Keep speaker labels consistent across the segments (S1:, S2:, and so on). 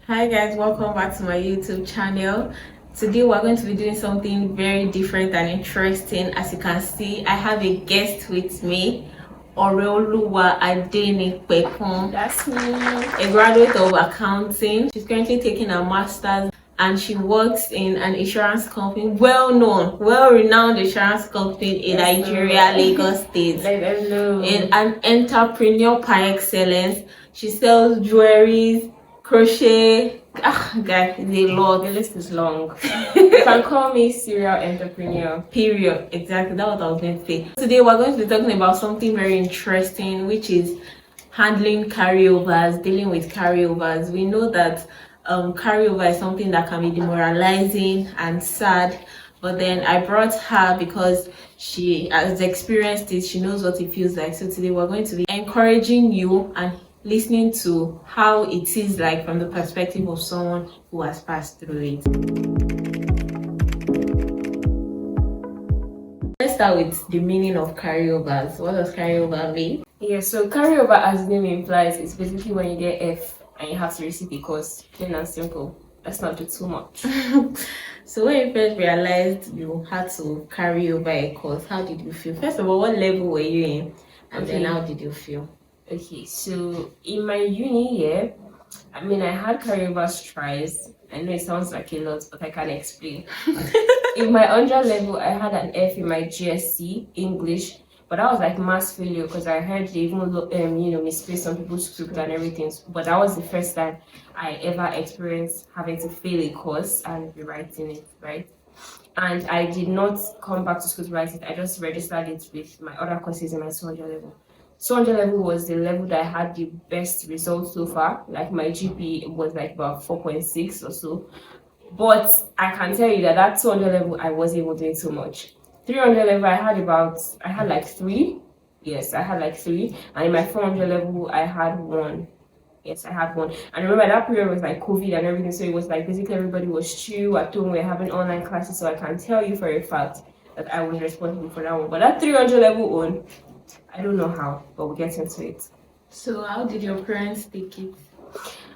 S1: Hi guys, welcome back to my YouTube channel. Today we're going to be doing something very different and interesting. As you can see, I have a guest with me, Oreoluwa Adenipekun.
S2: That's me.
S1: A graduate of accounting. She's currently taking her master's and she works in an insurance company, well-known, well-renowned insurance company in Nigeria, Lagos State. In an entrepreneur par excellence. She sells jewelries, crochet. Guys, it's a lot.
S2: The list is long. You can call me serial entrepreneur.
S1: Period. Exactly. That's what I was going to say. Today we're going to be talking about something very interesting, which is handling carryovers, dealing with carryovers. We know that carryover is something that can be demoralizing and sad, but then I brought her because she has experienced it. She knows what it feels like. So today we're going to be encouraging you and listening to how it is like from the perspective of someone who has passed through it. Let's start with the meaning of carryovers. What does carryover mean?
S2: Yeah, so carryover, as the name implies, is basically when you get F and you have to receive a course. Plain and simple. Let's not do too much.
S1: So when you first realized you had to carry over a course, how did you feel? First of all, what level were you in? And then how did you feel?
S2: Okay, so in my uni year, I had carryovers tries. I know it sounds like a lot, but I can't explain. In my undergrad level, I had an F in my GSC English, but that was like mass failure because I heard they even misplaced some people's script and everything. But that was the first time I ever experienced having to fail a course and rewriting it, right? And I did not come back to school to write it. I just registered it with my other courses in my 200 level. 200 level was the level that I had the best results so far. Like my GP was like about 4.6 or so. But I can tell you that 200 level, I wasn't able to do too much. 300 level, I had like 3. Yes, I had like 3. And in my 400 level, I had 1. Yes, I had 1. And remember, that period was like COVID and everything. So it was like basically everybody was chill at home. We were having online classes. So I can tell you for a fact that I was responsible for that one. But that 300 level one, I don't know how, but we'll get into it.
S1: So how did your parents take it?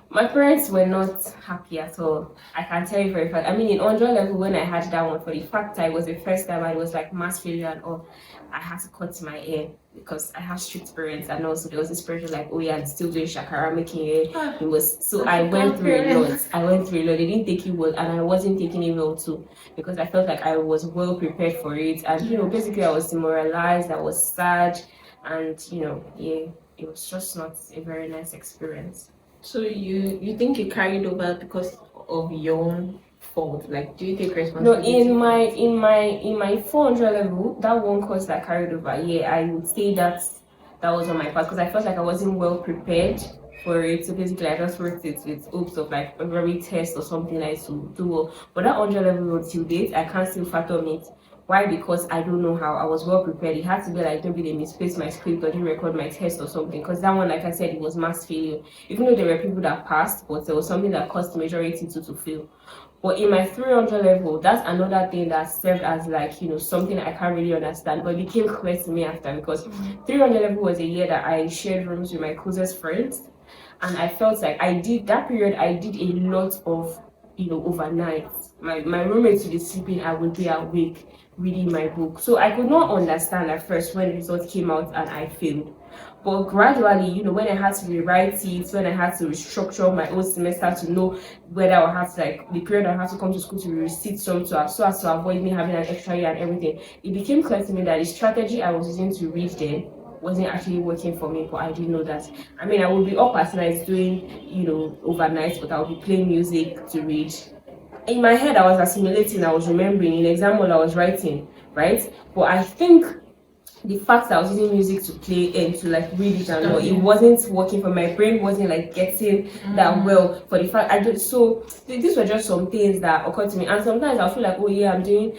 S2: My parents were not happy at all. I can tell you for a fact. In 100 level, when I had that one, for the fact that it was the first time I was like mass failure and all, I had to cut my hair because I have strict parents, and also there was this pressure like, oh yeah, I'm still doing shakara, making hair. It was so I went through a lot. They didn't take it well, and I wasn't taking it well too because I felt like I was well prepared for it, and basically I was demoralized, I was sad, and it was just not a very nice experience.
S1: So you think you carried over because of your own fault? Like, do you take responsibility?
S2: No, in my 400 level, that one course that I carried over, yeah, I would say that was on my part because I felt like I wasn't well prepared for it. So basically, I just wrote it with hopes of like a very test or something like to do well. But that 100 level till date, I can't still fathom it. Why? Because I don't know how. I was well prepared. It had to be like maybe they misplaced my script or didn't record my test or something. Because that one, like I said, it was mass failure. Even though there were people that passed, but there was something that caused the majority to fail. But in my 300 level, that's another thing that served as like, something I can't really understand. But it became clear to me after because 300 level was a year that I shared rooms with my closest friends. And I felt like I did a lot of, overnight. My roommates would be sleeping, I would be awake reading my book. So I could not understand at first when the results came out and I failed. But gradually, when I had to rewrite it, when I had to restructure my own semester to know whether I would have to, like, the period I had to come to school to receipt some so as to avoid me having an extra year and everything, it became clear to me that the strategy I was using to read then wasn't actually working for me, but I didn't know that. I would be up at night doing, overnight, but I would be playing music to read. In my head, I was assimilating, I was remembering in exam while I was writing, right? But I think the fact that I was using music to play and to like read it and all, it wasn't working for my brain, wasn't like getting that well for the fact so these were just some things that occurred to me, and sometimes I'll feel like, oh yeah, I'm doing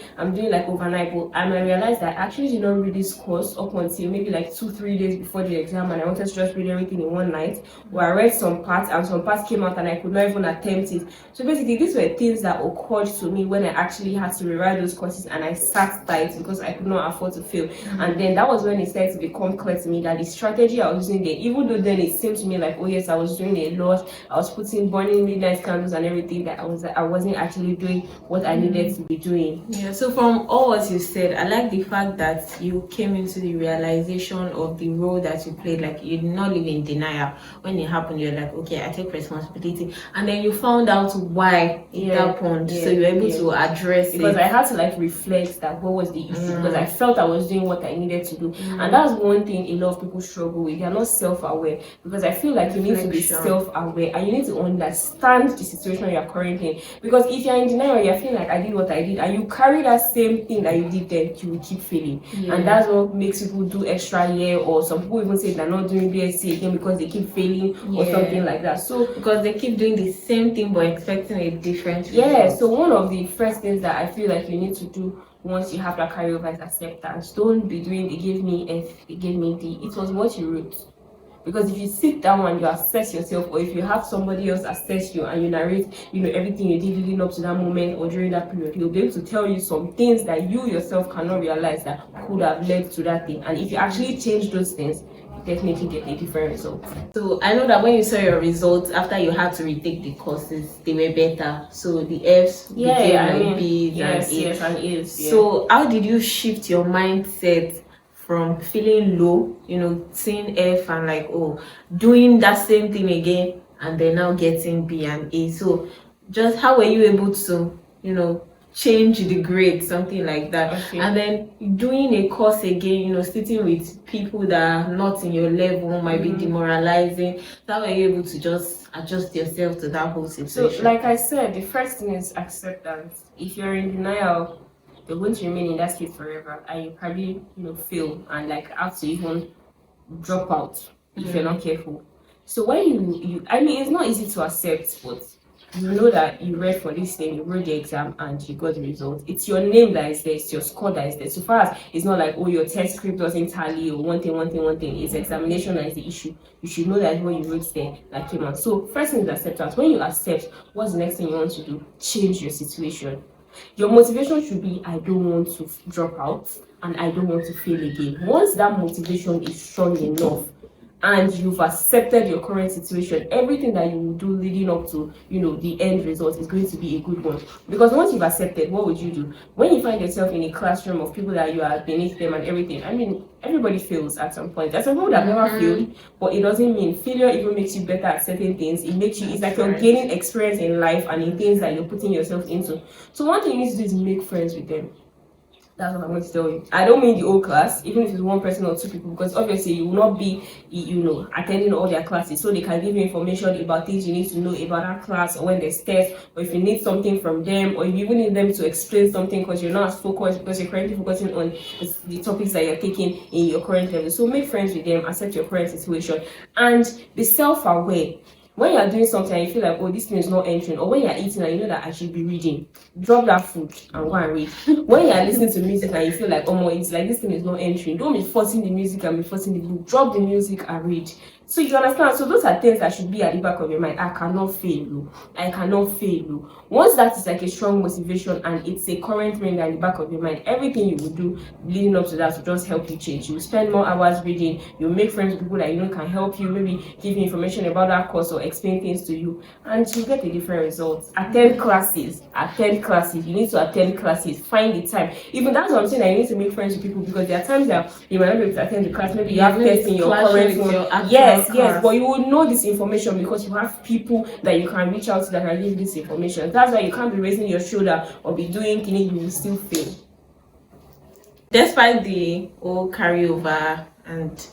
S2: like overnight, but I realized that I actually did not read this course up until maybe like 2-3 days before the exam, and I wanted to just read everything in one night, where I read some parts and some parts came out and I could not even attempt it. So basically these were things that occurred to me when I actually had to rewrite those courses, and I sat tight because I could not afford to fail. And then that was when it started to become clear to me that the strategy I was using there, even though then it seemed to me like, oh yes, I was doing a lot, I was burning midnight candles and everything, that I wasn't actually doing what I needed to be doing.
S1: Yeah, so from all what you said, I like the fact that you came into the realization of the role that you played. Like, you did not live in denial. When it happened, you're like, okay, I take responsibility, and then you found out why it happened, so you're able to address
S2: because
S1: it.
S2: I had to like reflect that what was the issue, because I felt I was doing what I needed to do. And that's one thing a lot of people struggle with. They're not self-aware, because I feel like you need to be self-aware and you need to understand the situation you're currently in. Because if you're in denial, you're feeling like I did what I did, and you carry that same thing that you did, then you will keep failing. And that's what makes people do extra year, or some people even say they're not doing BSc again because they keep failing or something like that. So
S1: because they keep doing the same thing but expecting a different
S2: so one of the first things that I feel like you need to do once you have that carryover is acceptance. Don't be doing they gave me F, they gave me D. It was what you wrote. Because if you sit down and you assess yourself, or if you have somebody else assess you and you narrate, everything you did leading up to that moment or during that period, he'll be able to tell you some things that you yourself cannot realize that could have led to that thing. And if you actually change those things, you definitely get a different result.
S1: So I know that when you saw your results after you had to retake the courses, they were better. So the F's became like B's and A's.
S2: Yes, and A's.
S1: So how did you shift your mindset from feeling low, seeing F and like, oh, doing that same thing again, and then now getting B and A? So just how were you able to, change the grade, something like that?
S2: Okay.
S1: And then doing a course again, sitting with people that are not in your level might be demoralizing. How were you able to just adjust yourself to that whole situation?
S2: So like I said, the first thing is acceptance. If you're in denial, you're going to remain in that state forever, and you probably fail and like have to even drop out if you're not careful. So when you I mean, it's not easy to accept, but you know that you read for this thing, you wrote the exam and you got the result. It's your name that is there, it's your score that is there. So far as it's not like, oh, your test script doesn't tally, or one thing, it's examination that is the issue. You should know that what you wrote there that came out. So first thing is acceptance. When you accept, what's the next thing you want to do? Change your situation. Your motivation should be, I don't want to drop out and I don't want to fail again. Once that motivation is strong enough and you've accepted your current situation, everything that you will do leading up to the end result is going to be a good one. Because once you've accepted, what would you do when you find yourself in a classroom of people that you are beneath them and everything? I mean, everybody fails at some point. There's some people that never failed, but it doesn't mean failure even makes you better at certain things. It makes you, it's like you're gaining experience in life and in things that you're putting yourself into. So one thing you need to do is make friends with them. That's what I'm going to tell you. I don't mean the whole class, even if it's one person or two people, because obviously you will not be, attending all their classes. So they can give you information about things you need to know about that class, or when there's tests, or if you need something from them, or if you even need them to explain something because you're not as focused, because you're currently focusing on the topics that you're taking in your current level. So make friends with them, accept your current situation, and be self-aware. When you are doing something and you feel like, oh, this thing is not entering, or when you are eating and you know that I should be reading, drop that food and go and read. When you are listening to music and you feel like, oh, it's like this thing is not entering, don't be forcing the music and be forcing the book. Drop the music and read. So you understand? So those are things that should be at the back of your mind. I cannot fail. I cannot fail. Once that is like a strong motivation and it's a current thing at the back of your mind, everything you will do leading up to that will just help you change. You will spend more hours reading. You'll make friends with people that can help you, maybe give you information about that course or explain things to you, and you get a different result. Attend classes. You need to attend classes. Find the time. Even that's what I'm saying, that you need to make friends with people, because there are times that you might not be able to attend the class. Maybe you have tests in your current one. Yes, but you will know this information because you have people that you can reach out to that can give you this information. That's why you can't be raising your shoulder or be doing things, you will still fail.
S1: Despite the whole carryover, and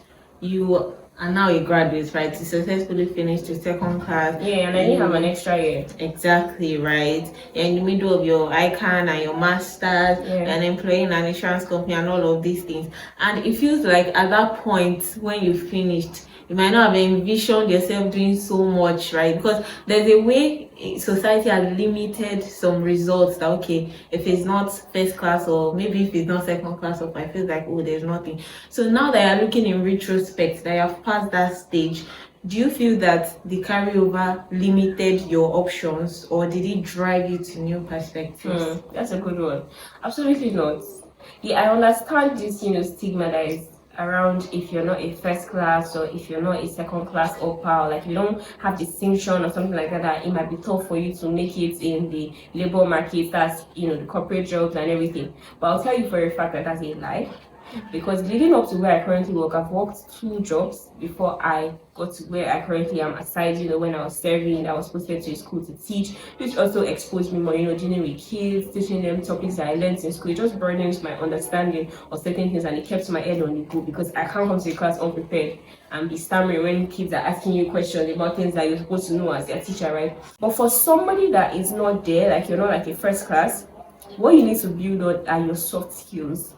S1: you are now a graduate, right? You successfully finished your second class.
S2: Yeah, and then you have an extra year.
S1: Exactly, right? You're in the middle of your ICANN and your master's, and employing an insurance company and all of these things. And it feels like at that point when you finished, you might not have envisioned yourself doing so much, right? Because there's a way society has limited some results that, okay, if it's not first class, or maybe if it's not second class, or I feel like, oh, there's nothing. So now that you're looking in retrospect, that you have passed that stage, do you feel that the carryover limited your options, or did it drive you to new perspectives?
S2: That's a good one. Absolutely not. Yeah, I understand this, stigma that is around if you're not a first class or if you're not a second class upper, or like you don't have distinction or something like that, that it might be tough for you to make it in the labor market, that's the corporate jobs and everything. But I'll tell you for a fact that that's a lie. Because leading up to where I currently work, I've worked 2 jobs before I got to where I currently am. Aside, when I was serving, I was posted to a school to teach, which also exposed me more, dealing with kids, teaching them topics that I learned in school. It just broadens my understanding of certain things, and it kept my head on the go, because I can't come to a class unprepared and be stammering when kids are asking you questions about things that you're supposed to know as their teacher, right? But for somebody that is not there, like you're not like a first class, what you need to build on are your soft skills.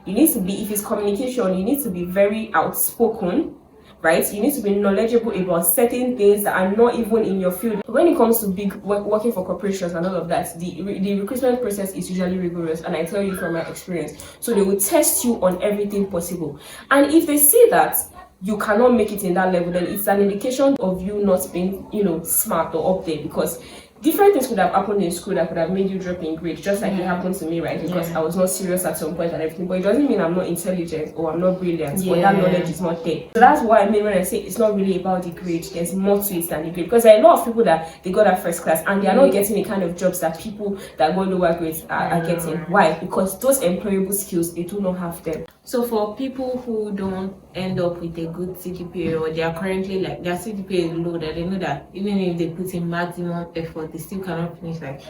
S2: You need to be, if it's communication, you need to be very outspoken, right? You need to be knowledgeable about certain things that are not even in your field. When it comes to big working for corporations and all of that, the recruitment process is usually rigorous, and I tell you from my experience. So they will test you on everything possible. And if they see that you cannot make it in that level, then it's an indication of you not being, smart or up there, because different things could have happened in school that could have made you drop in grade, just like it happened to me, right? Because I was not serious at some point and everything. But it doesn't mean I'm not intelligent or I'm not brilliant, but that knowledge is not there. So that's what I mean when I say it's not really about the grade. There's more to it than the grade. Because there are a lot of people that they got that first class and they are not getting the kind of jobs that people that got lower grades are getting. Why? Because those employable skills, they do not have them.
S1: So for people who don't end up with a good CGPA, or they are currently like their CGPA is low, that they know that even if they put in maximum effort, they still cannot finish like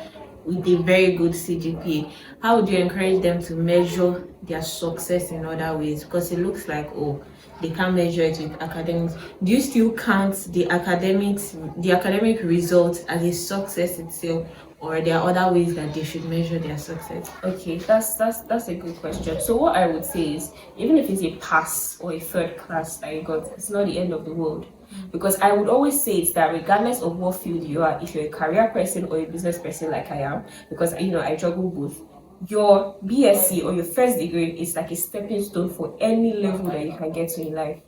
S1: with a very good CGPA, how would you encourage them to measure their success in other ways? Because it looks like, they can't measure it with academics. Do you still count the academic results as a success itself, or there are other ways that they should measure their success?
S2: Okay, that's a good question. So what I would say is, even if it's a pass or a third class that you got, it's not the end of the world. Because I would always say it's that regardless of what field you are, if you're a career person or a business person like I am, because I juggle both, your BSc or your first degree is like a stepping stone for any level that you can get to in life.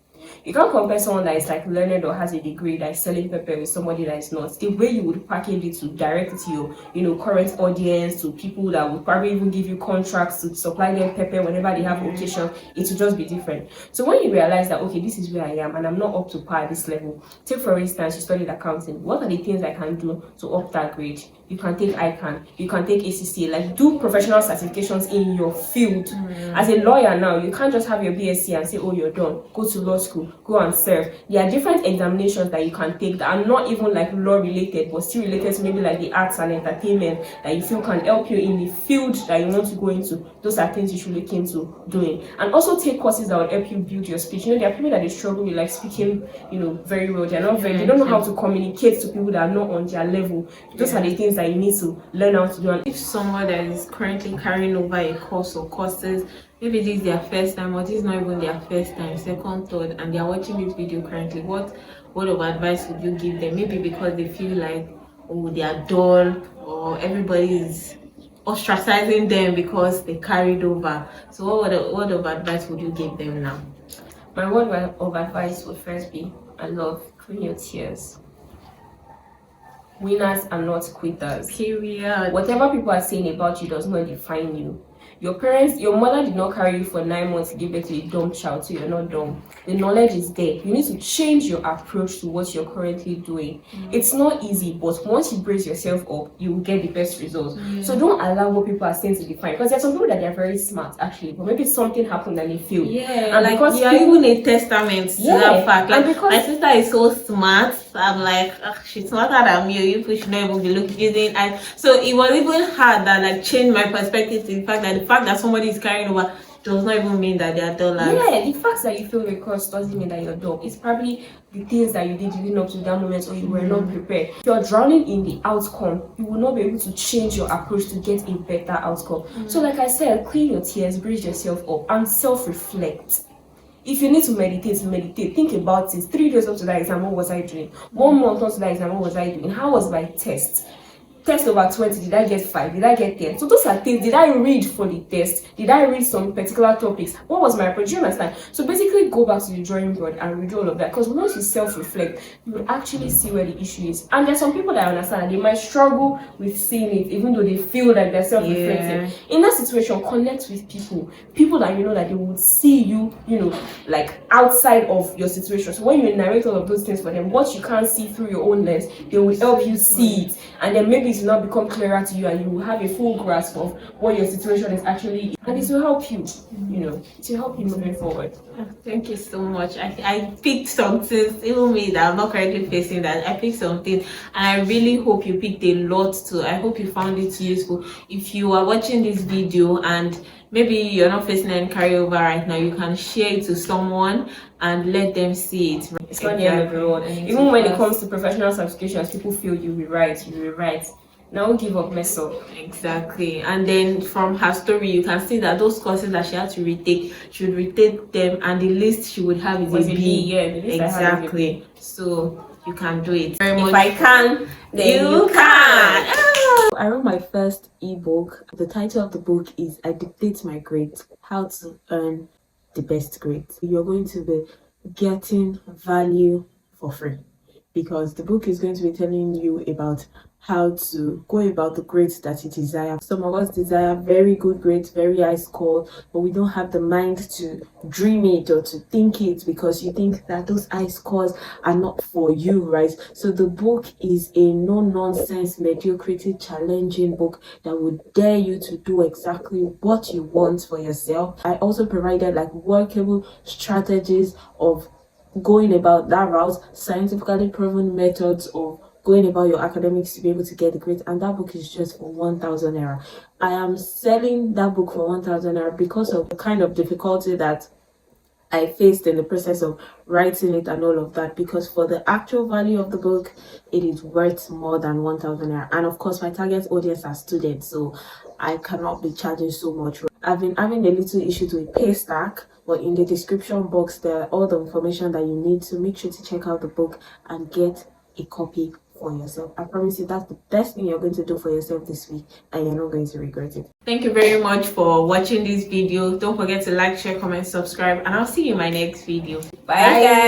S2: You can't compare someone that is like learned or has a degree that is selling pepper with somebody that is not. The way you would package it to direct it to your current audience, to people that would probably even give you contracts to supply them pepper whenever they have occasion, it will just be different. So when you realize that, okay, this is where I am and I'm not up to par at this level, take for instance, you studied accounting. What are the things I can do to up that grade? You can take ICANN, you can take ACCA, like do professional certifications in your field. As a lawyer now, you can't just have your BSc and say, oh, you're done. Go to law school, go and serve. There are different examinations that you can take that are not even like law related, but still related to maybe like the arts and entertainment that you feel can help you in the field that you want to go into. Those are things you should look into doing. And also take courses that will help you build your speech. There are people that they struggle with like speaking, very well. They don't know how to communicate to people that are not on their level. Those are the things that you need to learn how to do. And
S1: if someone that is currently carrying over a course or courses, maybe this is their first time, or this is not even their first time, second, third, and they are watching this video currently, what of advice would you give them? Maybe because they feel like, they are dull, or everybody is ostracizing them because they carried over. So what of advice would you give them now?
S2: My word of advice would first be, clean your tears. Winners are not quitters.
S1: Period.
S2: Whatever people are saying about you does not define you. Your mother did not carry you for 9 months to give birth to a dumb child, so you're not dumb. The knowledge is there. You need to change your approach to what you're currently doing. It's not easy, but once you brace yourself up, you will get the best results. So don't allow what people are saying to define. Because there are some people that they're very smart, actually, but maybe something happened and they failed.
S1: And like because you're even a testament to that fact. Like, because my sister is so smart, I'm like, she's smarter than me. You should not even be looking. So it was even hard that like changed my perspective to the fact that somebody is carrying over does not even mean that they are dull.
S2: The fact that you feel the course doesn't mean that you're dumb. It's probably the things that you did leading up to that moment, or you were not prepared. If you're drowning in the outcome, you will not be able to change your approach to get a better outcome. So like I said, clean your tears, bridge yourself up, and self-reflect. If you need to meditate, think about it. 3 days up to that exam, what was I doing? 1 month up to that exam, what was I doing? How was my test? test over 20, did I get 5? Did I get 10? So those are things. Did I read for the test? Did I read some particular topics? What was my approach? You understand? So basically go back to the drawing board and read all of that, because once you self-reflect, you will actually see where the issue is. And there's some people that I understand that they might struggle with seeing it, even though they feel like they're self-reflecting. In that situation, connect with people that you know that they would see you, like outside of your situation. So when you narrate all of those things for them, what you can't see through your own lens, they will help you see it, and then maybe it will now become clearer to you, and you will have a full grasp of what your situation is actually, and it will help you, it will help you moving forward.
S1: Thank you so much. I picked some things, even me that I'm not currently facing that. I picked something, and I really hope you picked a lot too. I hope you found it useful. If you are watching this video and maybe you're not facing any carryover right now, you can share it to someone and let them see it.
S2: It's not the end of the world. Even when it comes to professional certifications, people feel you rewrite. Now give up, mess up.
S1: Exactly. And then from her story, you can see that those courses that she had to retake, she would retake them, and the list she would have is a B.
S2: Yeah, the list
S1: exactly. So you can do it.
S2: Very much. If I can, then you can.
S1: I wrote my first ebook. The title of the book is I Dictate My Grades: How to Earn the Best Grades. You're going to be getting value for free, because the book is going to be telling you about how to go about the grades that you desire. Some of us desire very good grades, very high score, but we don't have the mind to dream it or to think it, because you think that those high scores are not for you, right? So the book is a no-nonsense, mediocrity-challenging book that would dare you to do exactly what you want for yourself. I also provided like workable strategies of going about that route, scientifically proven methods of going about your academics to be able to get the grade, and that book is just for 1,000 naira. I am selling that book for 1,000 naira because of the kind of difficulty that I faced in the process of writing it and all of that, because for the actual value of the book, it is worth more than 1,000 naira. And of course, my target audience are students, so I cannot be charging so much. I've been having a little issue with Paystack, but in the description box, there are all the information that you need, so make sure to check out the book and get a copy for yourself. I promise you that's the best thing you're going to do for yourself this week, and you're not going to regret it. Thank you very much for watching this video. Don't forget to like, share, comment, subscribe, and I'll see you in my next video.
S2: Bye guys.